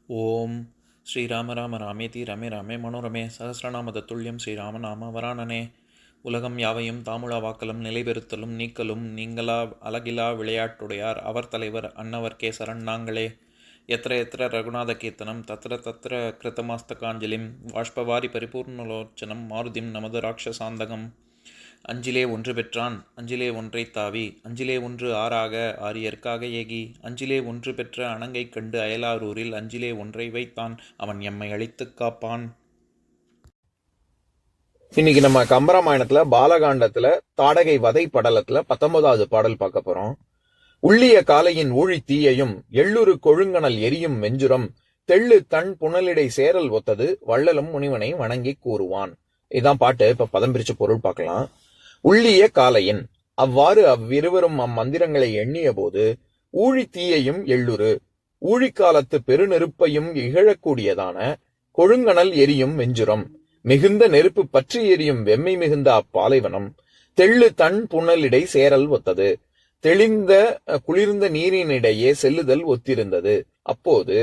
ஓம் ஸ்ரீராம ராம ராமேதி ரமே ராமே மனோரமே சகசிரநாம தத்துல்யம் ஸ்ரீராமநாம வராணனே. உலகம் யாவையும் தாமுழா வாக்கலும் நிலைபெறுத்தலும் நீக்கலும் நீங்களா அழகிலா விளையாட்டுடையார் அவர் தலைவர் அன்னவர் கேசரன் நாங்களே. எத்திர எத்திர ரகுநாத கீர்த்தனம் தத்திர தத்திர கிருத்தமாஸ்தகாஞ்சலிம் வாஷ்பவாரி பரிபூர்ணலோச்சனம் மாருதிம் நமது ராட்சசாந்தகம். அஞ்சிலே ஒன்று பெற்றான் அஞ்சிலே ஒன்றை தாவி அஞ்சிலே ஒன்று ஆறாக ஆரியர்க்காக ஏகி அஞ்சிலே ஒன்று பெற்ற அணங்கை கண்டு அயலாரூரில் அஞ்சிலே ஒன்றை வைத்தான் அவன் எம்மை அழித்துக் காப்பான். இன்னைக்கு நம்ம கம்பராமாயணத்துல பாலகாண்டத்துல தாடகை வதை படலத்துல 19வது பாடல் பார்க்க போறோம். உள்ளிய காலையின் ஊழி தீயையும் எள்ளுரு கொழுங்கணல் எரியும் வெஞ்சுரம் தெள்ளு தன் புனலிடை சேரல் ஒத்தது வள்ளலும் முனிவனை வணங்கி கூறுவான். இதான் பாட்டு. இப்ப பதம் பிரிச்சு பொருள் பார்க்கலாம். உள்ளிய காலையின் அவ்வாறு அவ்விருவரும் அம்மந்திரங்களை எண்ணிய போது ஊழி தீயையும் எள்ளுரு ஊழிக்காலத்து பெருநெருப்பையும் இகழக்கூடியதான கொழுங்கணல் எரியும் வெஞ்சுரம் மிகுந்த நெருப்பு பற்றி எரியும் வெம்மை மிகுந்த அப்பாலைவனம் தெள்ளு தன் புனலிடை சேரல் ஒத்தது தெளிந்த குளிர்ந்த நீரினிடையே செல்லுதல் ஒத்திருந்தது. அப்போது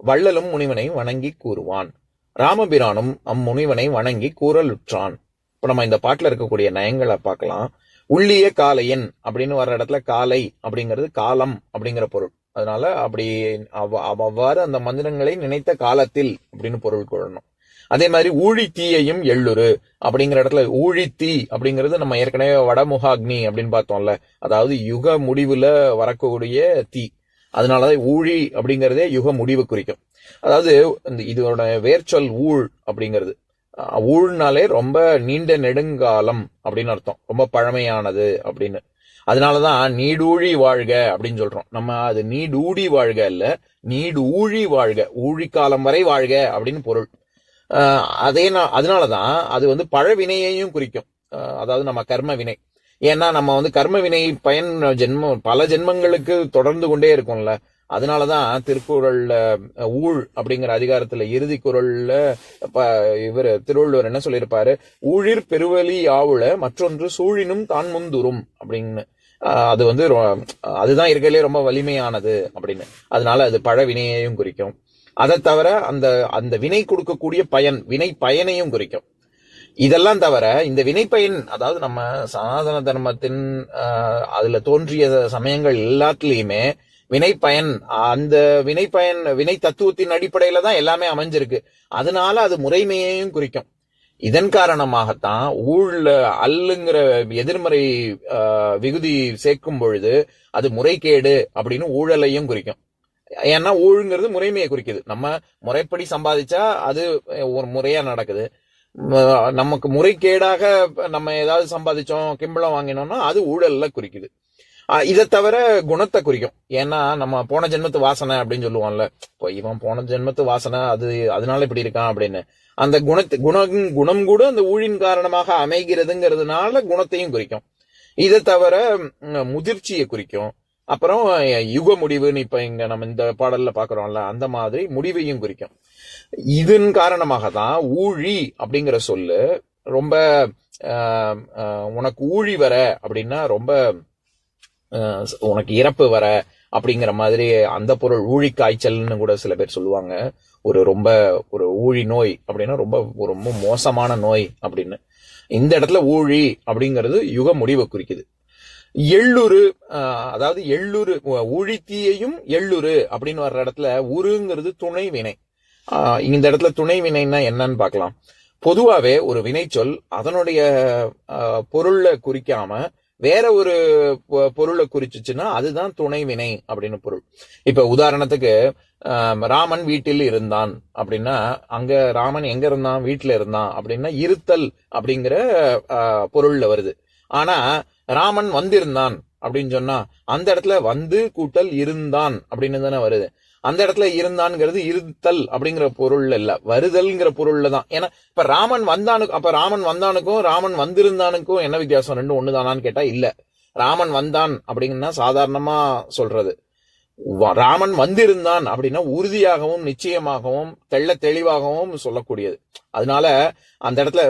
வள்ளலும் முனிவனை வணங்கி கூறுவான். ராமபிரானும் அம்முனிவனை வணங்கி கூறலுற்றான். இப்ப நம்ம இந்த பாட்டுல இருக்கக்கூடிய நயங்களை பார்க்கலாம். உள்ளிய காலையின் அப்படின்னு வர்ற இடத்துல காலை அப்படிங்கிறது காலம் அப்படிங்கிற பொருள். அதனால அப்படி அவ்வாறு அந்த மந்திரங்களை நினைத்த காலத்தில் அப்படின்னு பொருள் கொள்ளணும். அதே மாதிரி ஊழி தீயையும் எள்ளுரு அப்படிங்கிற இடத்துல ஊழி தீ அப்படிங்கிறது நம்ம ஏற்கனவே வடமுகாக்னி அப்படின்னு பார்த்தோம்ல, அதாவது யுக முடிவுல வரக்கூடிய தீ. அதனாலதான் ஊழி அப்படிங்கிறதே யுக முடிவு குறிக்கும். அதாவது இதோட வேர்ச்சொல் ஊழ் அப்படிங்கிறது. ஊழ்னாலே ரொம்ப நீண்ட நெடுங்காலம் அப்படின்னு அர்த்தம், ரொம்ப பழமையானது அப்படின்னு. அதனாலதான் நீடூழி வாழ்க அப்படின்னு சொல்றோம் நம்ம. அது நீடூடி வாழ்க இல்ல, நீடு ஊழி வாழ்க, ஊழிக்காலம் வரை வாழ்க அப்படின்னு பொருள். அதனாலதான் அது பழவினையையும் குறிக்கும். அதாவது நம்ம கர்ம வினை. ஏன்னா நம்ம கர்ம வினை பயன் பல ஜென்மங்களுக்கு தொடர்ந்து கொண்டே இருக்கும்ல. அதனாலதான் திருக்குறள்ல ஊழ் அப்படிங்கிற அதிகாரத்துல இறுதி குறள்ல இவர் திருவள்ளுவர் என்ன சொல்லியிருப்பாரு, ஊழிர் பெருவலி ஆவுள மற்றொன்று சூழினும் தான் முந்துரும் அப்படின்னு. அது அதுதான் இருக்கிறதுலே ரொம்ப வலிமையானது அப்படின்னு. அதனால அது பழ வினையையும் குறிக்கும். அதை தவிர அந்த அந்த வினை கொடுக்கக்கூடிய பயன், வினை பயனையும் குறிக்கும். இதெல்லாம் தவிர இந்த வினைப்பயன், அதாவது நம்ம சனாதன தர்மத்தின் அதுல தோன்றிய சமயங்கள் எல்லாத்துலயுமே வினைப்பயன், அந்த வினைப்பயன் வினை தத்துவத்தின் அடிப்படையில தான் எல்லாமே அமைஞ்சிருக்கு. அதனால அது முறைமையையும் குறிக்கும். இதன் காரணமாகத்தான் ஊழ்ல அல்லுங்கிற எதிர்மறை விகுதி சேர்க்கும் பொழுது அது முறைகேடு அப்படின்னு ஊழலையும் குறிக்கும். ஏன்னா ஊழுங்கிறது முறைமையை குறிக்குது. நம்ம முறைப்படி சம்பாதிச்சா அது ஒரு முறையா நடக்குது. நமக்கு முறைகேடாக நம்ம ஏதாவது சம்பாதிச்சோம், கிம்பளம் வாங்கினோம்னா அது ஊழல்ல குறிக்குது. இதை தவிர குணத்தை குறிக்கும். ஏன்னா நம்ம போன ஜென்மத்து வாசனை அப்படின்னு சொல்லுவோம்ல, இப்போ இவன் போன ஜென்மத்து வாசனை அதனால இப்படி இருக்கான் அப்படின்னு. அந்த குணம் கூட அந்த ஊழின் காரணமாக அமைகிறதுங்கிறதுனால குணத்தையும் குறிக்கும். இதை தவிர முதிர்ச்சியை குறிக்கும். அப்புறம் யுக முடிவுன்னு இப்ப இங்க நம்ம இந்த பாடல்ல பாக்குறோம்ல, அந்த மாதிரி முடிவையும் குறிக்கும். இதன் காரணமாக தான் ஊழி அப்படிங்கிற சொல்லு ரொம்ப உனக்கு ஊழி வர அப்படின்னா ரொம்ப உனக்கு இறப்பு வர அப்படிங்கிற மாதிரி அந்த பொருள். ஊழி காய்ச்சல்னு கூட சில பேர் சொல்லுவாங்க. ஒரு ஊழி நோய் அப்படின்னா ரொம்ப மோசமான நோய் அப்படின்னு. இந்த இடத்துல ஊழி அப்படிங்கிறது யுக முடிவை குறிக்குது. எள்ளுரு, அதாவது எள்ளுரு ஊழித்தீயையும் எள்ளுரு அப்படின்னு வர்ற இடத்துல உருங்கிறது துணை வினை. இந்த இடத்துல துணை வினைன்னா என்னன்னு பார்க்கலாம். பொதுவாவே ஒரு வினைச்சொல் அதனுடைய பொருளை குறிக்காம வேற ஒரு பொருளை குறிச்சுச்சுன்னா அதுதான் துணை வினை அப்படின்னு பொருள். இப்ப உதாரணத்துக்கு ராமன் வீட்டில் இருந்தான் அப்படின்னா அங்க ராமன் எங்க இருந்தான், வீட்டுல இருந்தான் அப்படின்னா இருத்தல் அப்படிங்கிற பொருள்ல வருது. ஆனா ராமன் வந்திருந்தான் அப்படின்னு சொன்னா அந்த இடத்துல வந்து கூட்டல் இருந்தான் அப்படின்னு தானே வருது. அந்த இடத்துல இருந்தான்ங்கிறது இருத்தல் அப்படிங்கிற பொருள்ல இல்ல, வருதல்ங்கிற பொருள்ல தான். ஏன்னா இப்ப ராமன் வந்தானுக்கும் ராமன் வந்திருந்தானுக்கும் என்ன வித்தியாசம்? ரெண்டும் ஒண்ணுதானான்னு கேட்டா இல்ல. ராமன் வந்தான் அப்படிங்கன்னா சாதாரணமா சொல்றது. ராமன் வந்திருந்தான் அப்படின்னா உறுதியாகவும் நிச்சயமாகவும் தெள்ள தெளிவாகவும் சொல்லக்கூடியது. அதனால அந்த இடத்துல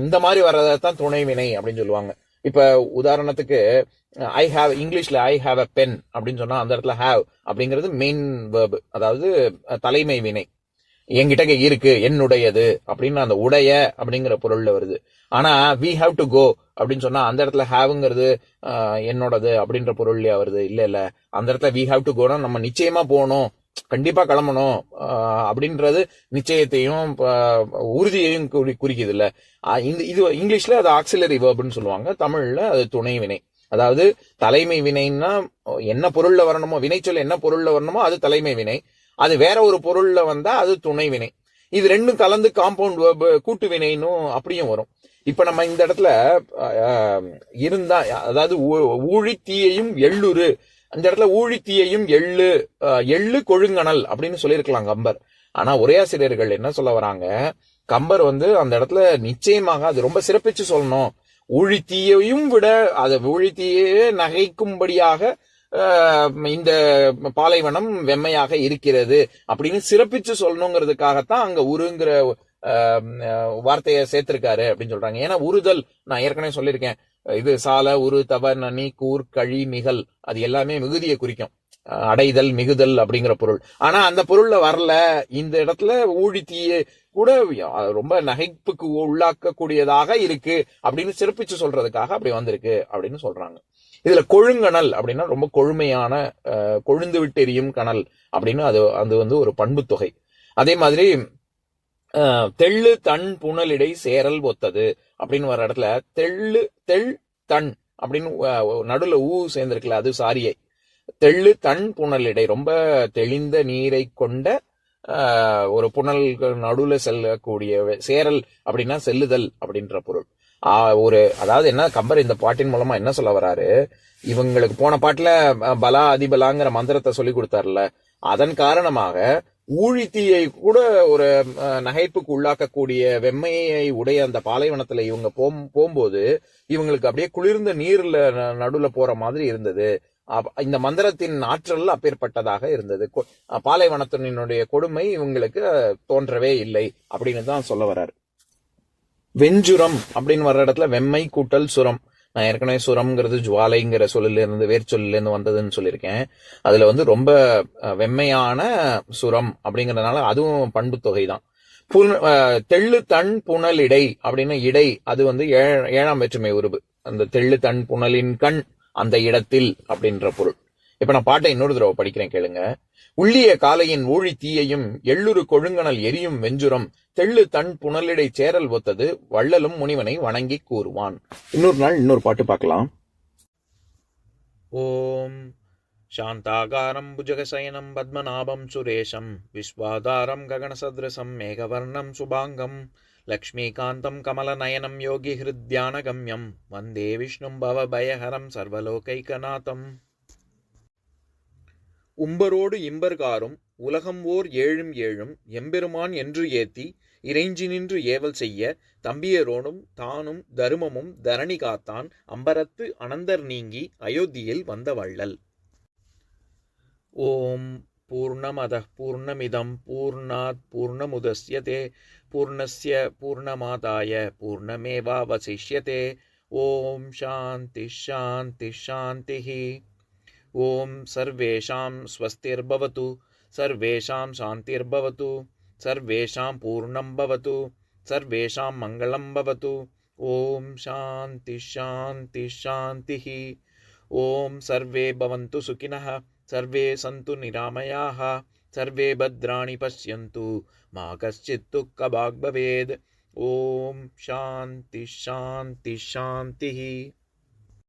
இந்த மாதிரி வர்றதான் துணை வினை அப்படின்னு சொல்லுவாங்க. இப்ப உதாரணத்துக்கு இங்கிலீஷ்ல ஐ ஹாவ் அ பென் அப்படின்னு சொன்னா அந்த இடத்துல ஹாவ் அப்படிங்கிறது மெயின் வேர்பு, அதாவது தலைமை வினை. என்கிட்ட இருக்கு, என்னுடையது அப்படின்னு அந்த உடைய அப்படிங்கிற பொருள்ல வருது. ஆனா வி ஹாவ் டு கோ அப்படின்னு சொன்னா அந்த இடத்துல ஹாவ்ங்கிறது என்னோடது அப்படின்ற பொருள்லயா வருது? இல்ல, அந்த இடத்துல வி ஹாவ் டு கோனா நம்ம நிச்சயமா போகணும், கண்டிப்பா கிளம்பணும் அப்படின்றது நிச்சயத்தையும் உறுதியையும் குறிக்குது இல்ல. இது இங்கிலீஷ்ல அது ஆக்சிலரி வேர்ப்னு சொல்லுவாங்க, தமிழ்ல அது துணை வினை. அதாவது தலைமை வினைன்னா என்ன பொருள்ல வரணுமோ, வினைச்சொல் என்ன பொருள்ல வரணுமோ அது தலைமை வினை, அது வேற ஒரு பொருள்ல வந்தா அது துணை வினை. இது ரெண்டும் கலந்து காம்பவுண்ட் வேர்ப் கூட்டு வினைன்னு அப்படியும் வரும். இப்ப நம்ம இந்த இடத்துல இருந்தா, அதாவது ஊழித்தீயையும் எள்ளுரு, அந்த இடத்துல ஊழித்தீயையும் எள்ளு கொழுங்கணல் அப்படின்னு சொல்லியிருக்கலாம் கம்பர். ஆனா உரையாசிரியர்கள் என்ன சொல்ல வராங்க, கம்பர் அந்த இடத்துல நிச்சயமாக அது ரொம்ப சிறப்பிச்சு சொல்லணும், ஊழித்தீயையும் விட அதை ஊழித்தீயே நகைக்கும்படியாக இந்த பாலைவனம் வெம்மையாக இருக்கிறது அப்படின்னு சிறப்பிச்சு சொல்லணுங்கிறதுக்காகத்தான் அங்க உருங்கிற வார்த்தையை சேர்த்திருக்காரு அப்படின்னு சொல்றாங்க. ஏன்னா உருதல், நான் ஏற்கனவே சொல்லியிருக்கேன், இது சால உரு தவ நனி கூர் கழி மிகல், அது எல்லாமே மிகுதியை குறிக்கும், அடைதல் மிகுதல் அப்படிங்கிற பொருள். ஆனா அந்த பொருள்ல வரல. இந்த இடத்துல ஊழித்தீய கூட ரொம்ப நகைப்புக்கு உள்ளாக்கக்கூடியதாக இருக்கு அப்படின்னு சிறப்பிச்சு சொல்றதுக்காக அப்படி வந்திருக்கு அப்படின்னு சொல்றாங்க. இதுல கொழுங்கணல் அப்படின்னா ரொம்ப கொழுமையான, கொழுந்து விட்டு எரியும் கணல் அப்படின்னு அது ஒரு பண்பு தொகை. அதே மாதிரி தெள்ளு தன் புனலிடை சேரல் ஒத்தது அப்படின்னு வர இடத்துல தெள் தன் அப்படின்னு நடுல ஊ சேர்ந்திருக்குல்ல, அது சாரியை. தெள்ளு தன் புனலிடை, ரொம்ப தெளிந்த நீரை கொண்ட ஒரு புனல் நடுவுல செல்லக்கூடிய, சேரல் அப்படின்னா செல்லுதல் அப்படின்ற பொருள். அதாவது என்ன, கம்பர் இந்த பாட்டின் மூலமா என்ன சொல்ல வராரு, இவங்களுக்கு போன பாட்டுல பலா அதிபலாங்கிற மந்திரத்தை சொல்லி கொடுத்தாருல, அதன் காரணமாக ஊழித்தீயை கூட ஒரு நகைப்புக்கு உள்ளாக்கக்கூடிய வெம்மையை உடைய அந்த பாலைவனத்துல இவங்க போகும்போது இவங்களுக்கு அப்படியே குளிர்ந்த நீர்ல நடுவுல போற மாதிரி இருந்தது. இந்த மந்திரத்தின் ஆற்றல் அப்பேற்பட்டதாக இருந்தது. பாலைவனத்தினுடைய கொடுமை இவங்களுக்கு தோன்றவே இல்லை அப்படின்னு தான் சொல்ல வர்றாரு. வெஞ்சுரம் அப்படின்னு வர்ற இடத்துல வெம்மை கூட்டல் சுரம். நான் ஏற்கனவே சுரம்ங்கிறது ஜுவாலைங்கிற சொல்லில இருந்து வேர்ச்சொல்லில இருந்து வந்ததுன்னு சொல்லியிருக்கேன். அதுல ரொம்ப வெம்மையான சுரம் அப்படிங்கறதுனால அதுவும் பண்பு தொகை தான். தெள்ளு தன் புனல் இடை அப்படின்னு இடை, அது 7ஆம் வேற்றுமை உருபு. அந்த தெள்ளு தன் புனலின் கண், அந்த இடத்தில் அப்படின்ற பொருள். இப்ப நான் பாட்டை இன்னொரு தடவை படிக்கிறேன், கேளுங்க. உள்ளிய காலையின் ஊழி தீயையும் எள்ளுரு கொழுங்கணல் எரியும் வெஞ்சுரம் தெள்ளு தன் புனலிடை சேரல் ஒத்தது வள்ளலும் முனிவனை வணங்கி கூறுவான். இன்னொரு நாள் இன்னொரு பாட்டு பார்க்கலாம். ஓம் சாந்தாகாரம் புஜகசயனம் பத்மநாபம் சுரேஷம் விஸ்வாதாரம் ககனசத்ரசம் மேகவர்ணம் சுபாங்கம் லக்ஷ்மீகாந்தம் கமலநயனம் யோகி ஹிருத்யானகம்யம் வந்தே விஷ்ணும் பவபயஹரம் சர்வலோகைகநாதம். உம்பரோடு இம்பர்காரும் உலகம் ஓர் ஏழும் ஏழும் எம்பெருமான் என்று ஏத்தி இறைஞ்சி நின்று ஏவல் செய்ய தம்பியரோடும் தானும் தருமமும் தரணி காத்தான் அம்பரத்து அனந்தர் நீங்கி அயோத்தியில் வந்த வள்ளல். ஓம் பூர்ணமதః பூர்ணமிதம் பூர்ணாத் பூர்ணமுதஸ்யதே பூர்ணஸ்ய பூர்ணமாதாய பூர்ணமேவாவசிஷ்யதே. ஓம் சாந்தி சாந்தி சாந்திஹி. ஓம் சர்வேஷாம் ஸ்வஸ்திர்பவது சர்வேஷாம் சாந்திர்பவது சர்வேஷாம் பூர்ணம் பவது சர்வேஷாம் மங்களம் பவது. ஓம் சாந்தி சாந்தி சாந்திஹி. ஓம் சர்வே பவந்து சுகினः சர்வே சந்து நிராமயாः சர்வே பத்ராணி பஷ்யந்து மா கஷ்சித் துக்கபாக் பவேத். ஓம் சாந்தி சாந்தி சாந்திஹி.